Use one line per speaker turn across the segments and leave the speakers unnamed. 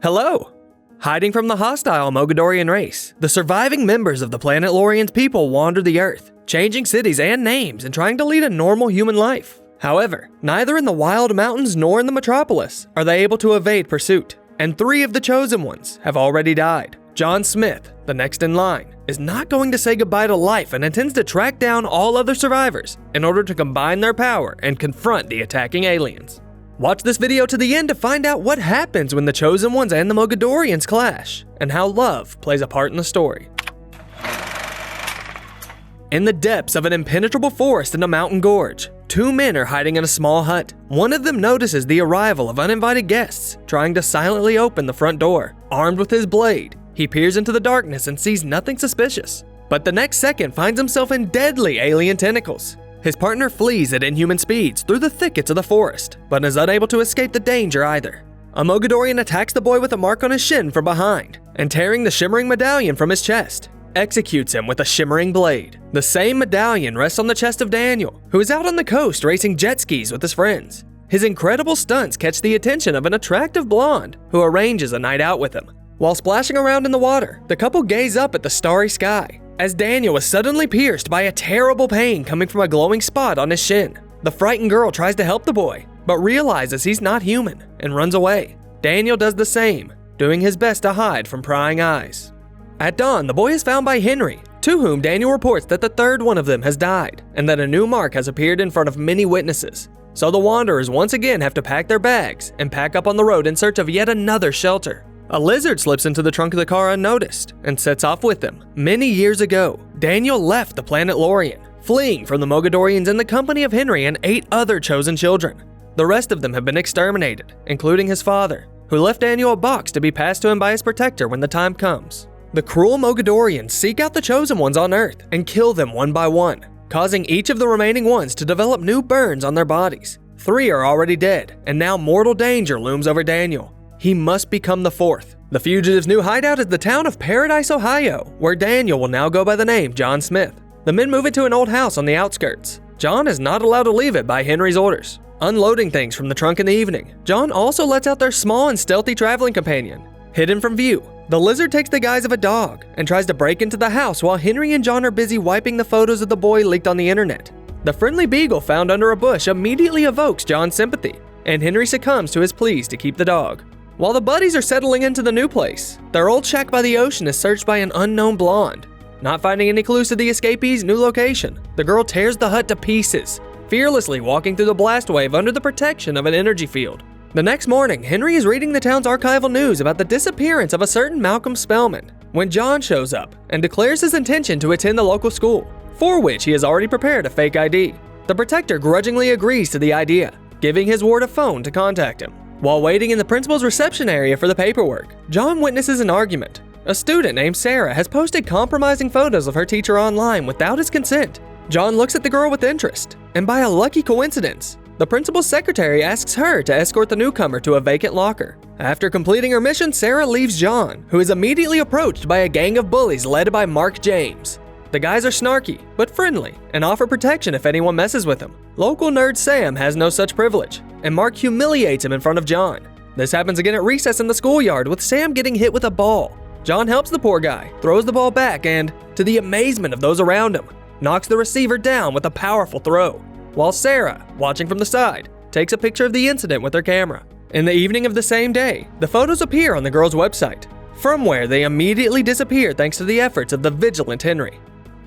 Hello! Hiding from the hostile Mogadorian race, the surviving members of the planet Lorian's people wander the Earth, changing cities and names and trying to lead a normal human life. However, neither in the wild mountains nor in the metropolis are they able to evade pursuit, and 3 of the chosen ones have already died. John Smith, the next in line, is not going to say goodbye to life and intends to track down all other survivors in order to combine their power and confront the attacking aliens. Watch this video to the end to find out what happens when the Chosen Ones and the Mogadorians clash, and how love plays a part in the story. In the depths of an impenetrable forest in a mountain gorge, 2 men are hiding in a small hut. One of them notices the arrival of uninvited guests, trying to silently open the front door. Armed with his blade, he peers into the darkness and sees nothing suspicious. But the next second finds himself in deadly alien tentacles. His partner flees at inhuman speeds through the thickets of the forest, but is unable to escape the danger either. A Mogadorian attacks the boy with a mark on his shin from behind, and tearing the shimmering medallion from his chest, executes him with a shimmering blade. The same medallion rests on the chest of Daniel, who is out on the coast racing jet skis with his friends. His incredible stunts catch the attention of an attractive blonde, who arranges a night out with him. While splashing around in the water, the couple gaze up at the starry sky, as Daniel is suddenly pierced by a terrible pain coming from a glowing spot on his shin. The frightened girl tries to help the boy, but realizes he's not human and runs away. Daniel does the same, doing his best to hide from prying eyes. At dawn, the boy is found by Henry, to whom Daniel reports that the 3rd one of them has died, and that a new mark has appeared in front of many witnesses. So the wanderers once again have to pack their bags and pack up on the road in search of yet another shelter. A lizard slips into the trunk of the car unnoticed and sets off with them. Many years ago, Daniel left the planet Lorian, fleeing from the Mogadorians in the company of Henry and 8 other chosen children. The rest of them have been exterminated, including his father, who left Daniel a box to be passed to him by his protector when the time comes. The cruel Mogadorians seek out the chosen ones on Earth and kill them one by one, causing each of the remaining ones to develop new burns on their bodies. 3 are already dead, and now mortal danger looms over Daniel. He must become the 4th. The fugitive's new hideout is the town of Paradise, Ohio, where Daniel will now go by the name John Smith. The men move into an old house on the outskirts. John is not allowed to leave it by Henry's orders. Unloading things from the trunk in the evening, John also lets out their small and stealthy traveling companion. Hidden from view, the lizard takes the guise of a dog and tries to break into the house while Henry and John are busy wiping the photos of the boy leaked on the internet. The friendly beagle found under a bush immediately evokes John's sympathy, and Henry succumbs to his pleas to keep the dog. While the buddies are settling into the new place, their old shack by the ocean is searched by an unknown blonde. Not finding any clues to the escapees' new location, the girl tears the hut to pieces, fearlessly walking through the blast wave under the protection of an energy field. The next morning, Henry is reading the town's archival news about the disappearance of a certain Malcolm Spellman, when John shows up and declares his intention to attend the local school, for which he has already prepared a fake ID. The protector grudgingly agrees to the idea, giving his ward a phone to contact him. While waiting in the principal's reception area for the paperwork, John witnesses an argument. A student named Sarah has posted compromising photos of her teacher online without his consent. John looks at the girl with interest, and by a lucky coincidence, the principal's secretary asks her to escort the newcomer to a vacant locker. After completing her mission, Sarah leaves John, who is immediately approached by a gang of bullies led by Mark James. The guys are snarky, but friendly, and offer protection if anyone messes with him. Local nerd Sam has no such privilege, and Mark humiliates him in front of John. This happens again at recess in the schoolyard, with Sam getting hit with a ball. John helps the poor guy, throws the ball back, and, to the amazement of those around him, knocks the receiver down with a powerful throw, while Sarah, watching from the side, takes a picture of the incident with her camera. In the evening of the same day, the photos appear on the girl's website, from where they immediately disappear thanks to the efforts of the vigilant Henry.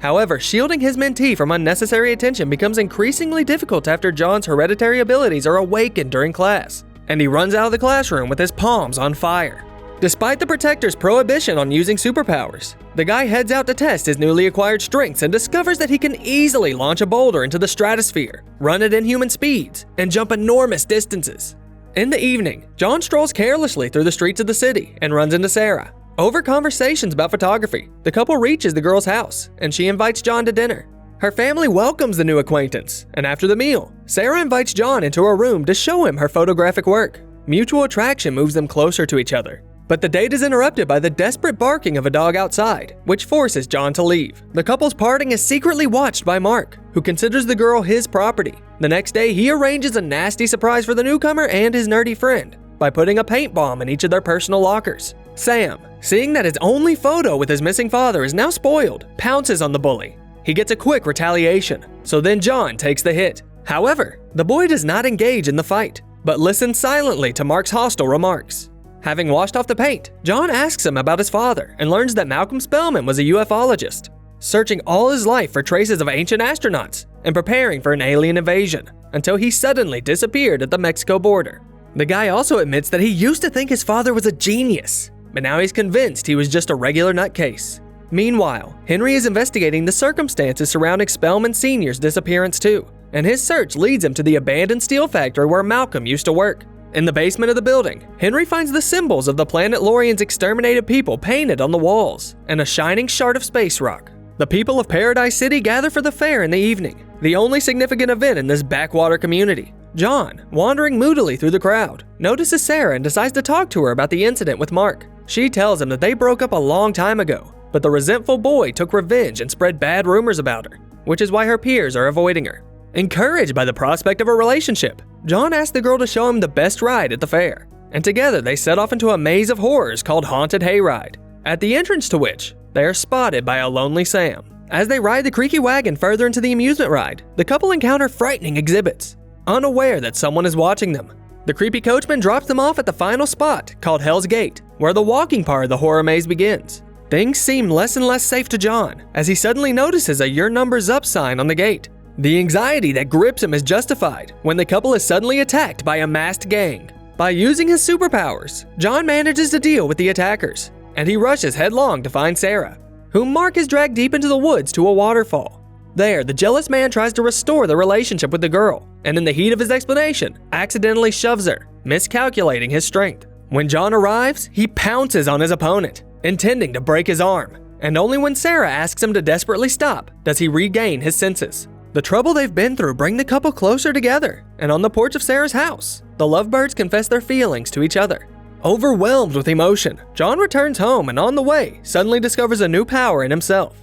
However, shielding his mentee from unnecessary attention becomes increasingly difficult after John's hereditary abilities are awakened during class, and he runs out of the classroom with his palms on fire. Despite the protector's prohibition on using superpowers, the guy heads out to test his newly acquired strengths and discovers that he can easily launch a boulder into the stratosphere, run at inhuman speeds, and jump enormous distances. In the evening, John strolls carelessly through the streets of the city and runs into Sarah. Over conversations about photography, the couple reaches the girl's house, and she invites John to dinner. Her family welcomes the new acquaintance, and after the meal, Sarah invites John into her room to show him her photographic work. Mutual attraction moves them closer to each other. But the date is interrupted by the desperate barking of a dog outside, which forces John to leave. The couple's parting is secretly watched by Mark, who considers the girl his property. The next day, he arranges a nasty surprise for the newcomer and his nerdy friend. by putting a paint bomb in each of their personal lockers. Sam, seeing that his only photo with his missing father is now spoiled, pounces on the bully. He gets a quick retaliation, so then John takes the hit. However, the boy does not engage in the fight, but listens silently to Mark's hostile remarks. Having washed off the paint, John asks him about his father and learns that Malcolm Spellman was a ufologist, searching all his life for traces of ancient astronauts and preparing for an alien invasion, until he suddenly disappeared at the Mexico border. The guy also admits that he used to think his father was a genius, but now he's convinced he was just a regular nutcase. Meanwhile, Henry is investigating the circumstances surrounding Spellman Sr.'s disappearance too, and his search leads him to the abandoned steel factory where Malcolm used to work. In the basement of the building, Henry finds the symbols of the planet Lorian's exterminated people painted on the walls, and a shining shard of space rock. The people of Paradise City gather for the fair in the evening, the only significant event in this backwater community. John, wandering moodily through the crowd, notices Sarah and decides to talk to her about the incident with Mark. She tells him that they broke up a long time ago, but the resentful boy took revenge and spread bad rumors about her, which is why her peers are avoiding her. Encouraged by the prospect of a relationship, John asks the girl to show him the best ride at the fair, and together they set off into a maze of horrors called Haunted Hayride, at the entrance to which they are spotted by a lonely Sam. As they ride the creaky wagon further into the amusement ride, the couple encounter frightening exhibits, unaware that someone is watching them. The creepy coachman drops them off at the final spot, called Hell's Gate, where the walking part of the horror maze begins. Things seem less and less safe to John, as he suddenly notices a "Your Number's Up" sign on the gate. The anxiety that grips him is justified when the couple is suddenly attacked by a masked gang. By using his superpowers, John manages to deal with the attackers, and he rushes headlong to find Sarah, whom Mark has dragged deep into the woods to a waterfall. There, the jealous man tries to restore the relationship with the girl, and in the heat of his explanation, accidentally shoves her, miscalculating his strength. When John arrives, he pounces on his opponent, intending to break his arm, and only when Sarah asks him to desperately stop does he regain his senses. The trouble they've been through bring the couple closer together, and on the porch of Sarah's house, the lovebirds confess their feelings to each other. Overwhelmed with emotion, John returns home and on the way, suddenly discovers a new power in himself.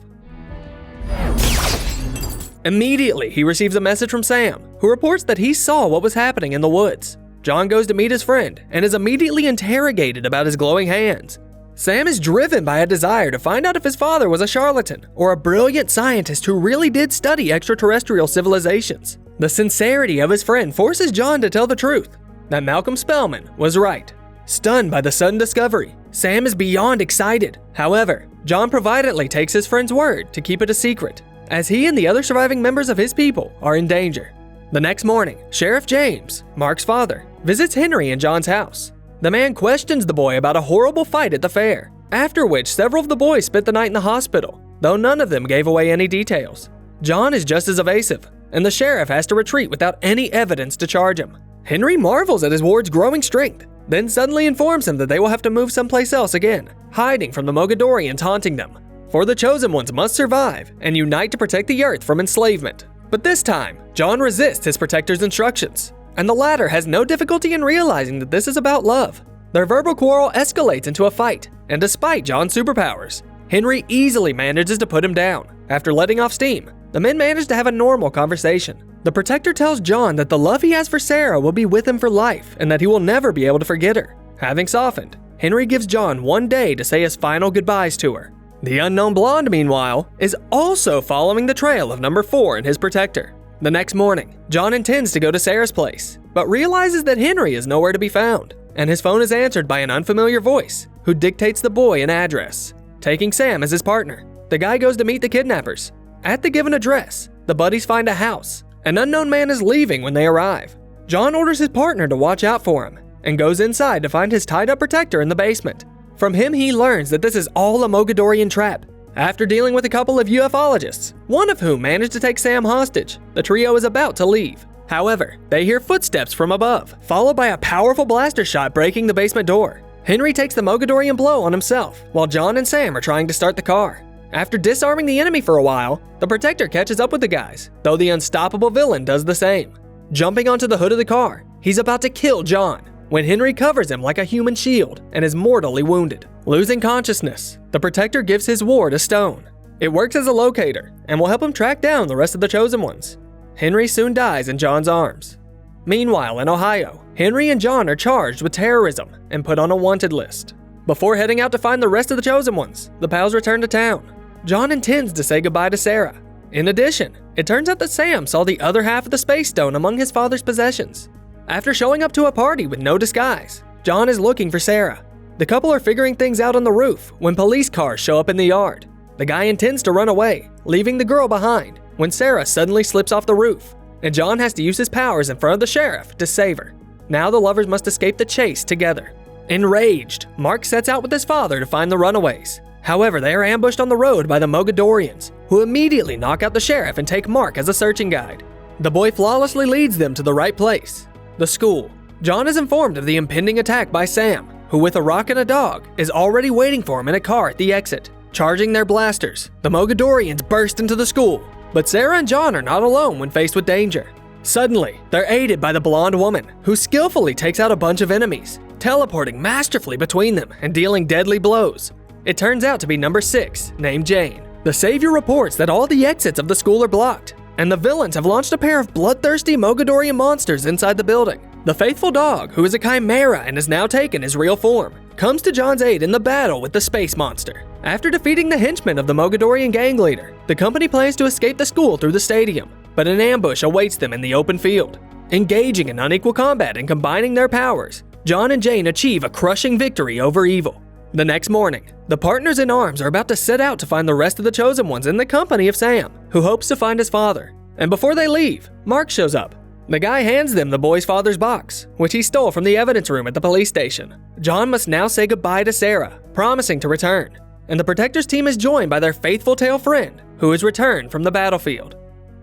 Immediately, he receives a message from Sam, who reports that he saw what was happening in the woods. John goes to meet his friend and is immediately interrogated about his glowing hands. Sam is driven by a desire to find out if his father was a charlatan or a brilliant scientist who really did study extraterrestrial civilizations. The sincerity of his friend forces John to tell the truth, that Malcolm Spellman was right. Stunned by the sudden discovery, Sam is beyond excited. However, John providently takes his friend's word to keep it a secret, as he and the other surviving members of his people are in danger. The next morning, Sheriff James, Mark's father, visits Henry in John's house. The man questions the boy about a horrible fight at the fair, after which several of the boys spent the night in the hospital, though none of them gave away any details. John is just as evasive, and the sheriff has to retreat without any evidence to charge him. Henry marvels at his ward's growing strength, then suddenly informs him that they will have to move someplace else again, hiding from the Mogadorians haunting them. For the Chosen Ones must survive and unite to protect the Earth from enslavement. But this time, John resists his protector's instructions, and the latter has no difficulty in realizing that this is about love. Their verbal quarrel escalates into a fight, and despite John's superpowers, Henry easily manages to put him down. After letting off steam, the men manage to have a normal conversation. The protector tells John that the love he has for Sarah will be with him for life and that he will never be able to forget her. Having softened, Henry gives John 1 day to say his final goodbyes to her. The unknown blonde, meanwhile, is also following the trail of number 4 and his protector. The next morning, John intends to go to Sarah's place, but realizes that Henry is nowhere to be found, and his phone is answered by an unfamiliar voice who dictates the boy an address. Taking Sam as his partner, the guy goes to meet the kidnappers. At the given address, the buddies find a house. An unknown man is leaving when they arrive. John orders his partner to watch out for him, and goes inside to find his tied-up protector in the basement. From him, he learns that this is all a Mogadorian trap. After dealing with a couple of ufologists, one of whom managed to take Sam hostage, the trio is about to leave. However, they hear footsteps from above, followed by a powerful blaster shot breaking the basement door. Henry takes the Mogadorian blow on himself, while John and Sam are trying to start the car. After disarming the enemy for a while, the protector catches up with the guys, though the unstoppable villain does the same. Jumping onto the hood of the car, he's about to kill John, when Henry covers him like a human shield and is mortally wounded. Losing consciousness, the protector gives his ward a stone. It works as a locator and will help him track down the rest of the Chosen Ones. Henry soon dies in John's arms. Meanwhile, in Ohio, Henry and John are charged with terrorism and put on a wanted list. Before heading out to find the rest of the chosen ones, the pals return to town. John intends to say goodbye to Sarah. In addition, it turns out that Sam saw the other half of the space stone among his father's possessions. After showing up to a party with no disguise, John is looking for Sarah. The couple are figuring things out on the roof when police cars show up in the yard. The guy intends to run away, leaving the girl behind, when Sarah suddenly slips off the roof, and John has to use his powers in front of the sheriff to save her. Now the lovers must escape the chase together. Enraged, Mark sets out with his father to find the runaways. However, they are ambushed on the road by the Mogadorians, who immediately knock out the sheriff and take Mark as a searching guide. The boy flawlessly leads them to the right place, the school. John is informed of the impending attack by Sam, who with a rock and a dog is already waiting for him in a car at the exit. Charging their blasters, the Mogadorians burst into the school, but Sarah and John are not alone when faced with danger. Suddenly, they're aided by the blonde woman, who skillfully takes out a bunch of enemies, teleporting masterfully between them and dealing deadly blows. It turns out to be number 6, named Jane. The savior reports that all the exits of the school are blocked, and the villains have launched a pair of bloodthirsty Mogadorian monsters inside the building. The faithful dog, who is a chimera and has now taken his real form, comes to John's aid in the battle with the space monster. After defeating the henchmen of the Mogadorian gang leader, the company plans to escape the school through the stadium, but an ambush awaits them in the open field. Engaging in unequal combat and combining their powers, John and Jane achieve a crushing victory over evil. The next morning, the partners in arms are about to set out to find the rest of the chosen ones in the company of Sam, who hopes to find his father. And before they leave, Mark shows up. The guy hands them the boy's father's box, which he stole from the evidence room at the police station. John must now say goodbye to Sarah, promising to return. And the Protectors team is joined by their faithful tail friend, who has returned from the battlefield.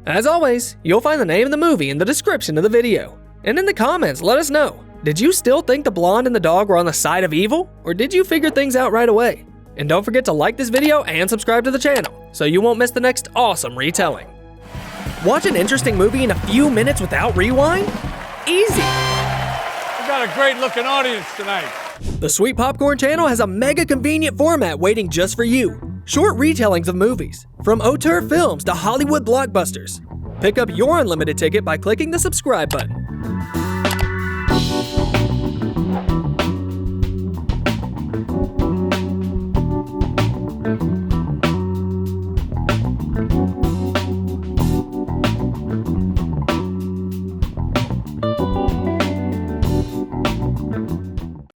As always, you'll find the name of the movie in the description of the video. And in the comments, let us know, did you still think the blonde and the dog were on the side of evil? Or did you figure things out right away? And don't forget to like this video and subscribe to the channel, so you won't miss the next awesome retelling. Watch an interesting movie in a few minutes without rewind? Easy!
We got a great looking audience tonight.
The Sweet Popcorn channel has a mega convenient format waiting just for you. Short retellings of movies, from auteur films to Hollywood blockbusters. Pick up your unlimited ticket by clicking the subscribe button.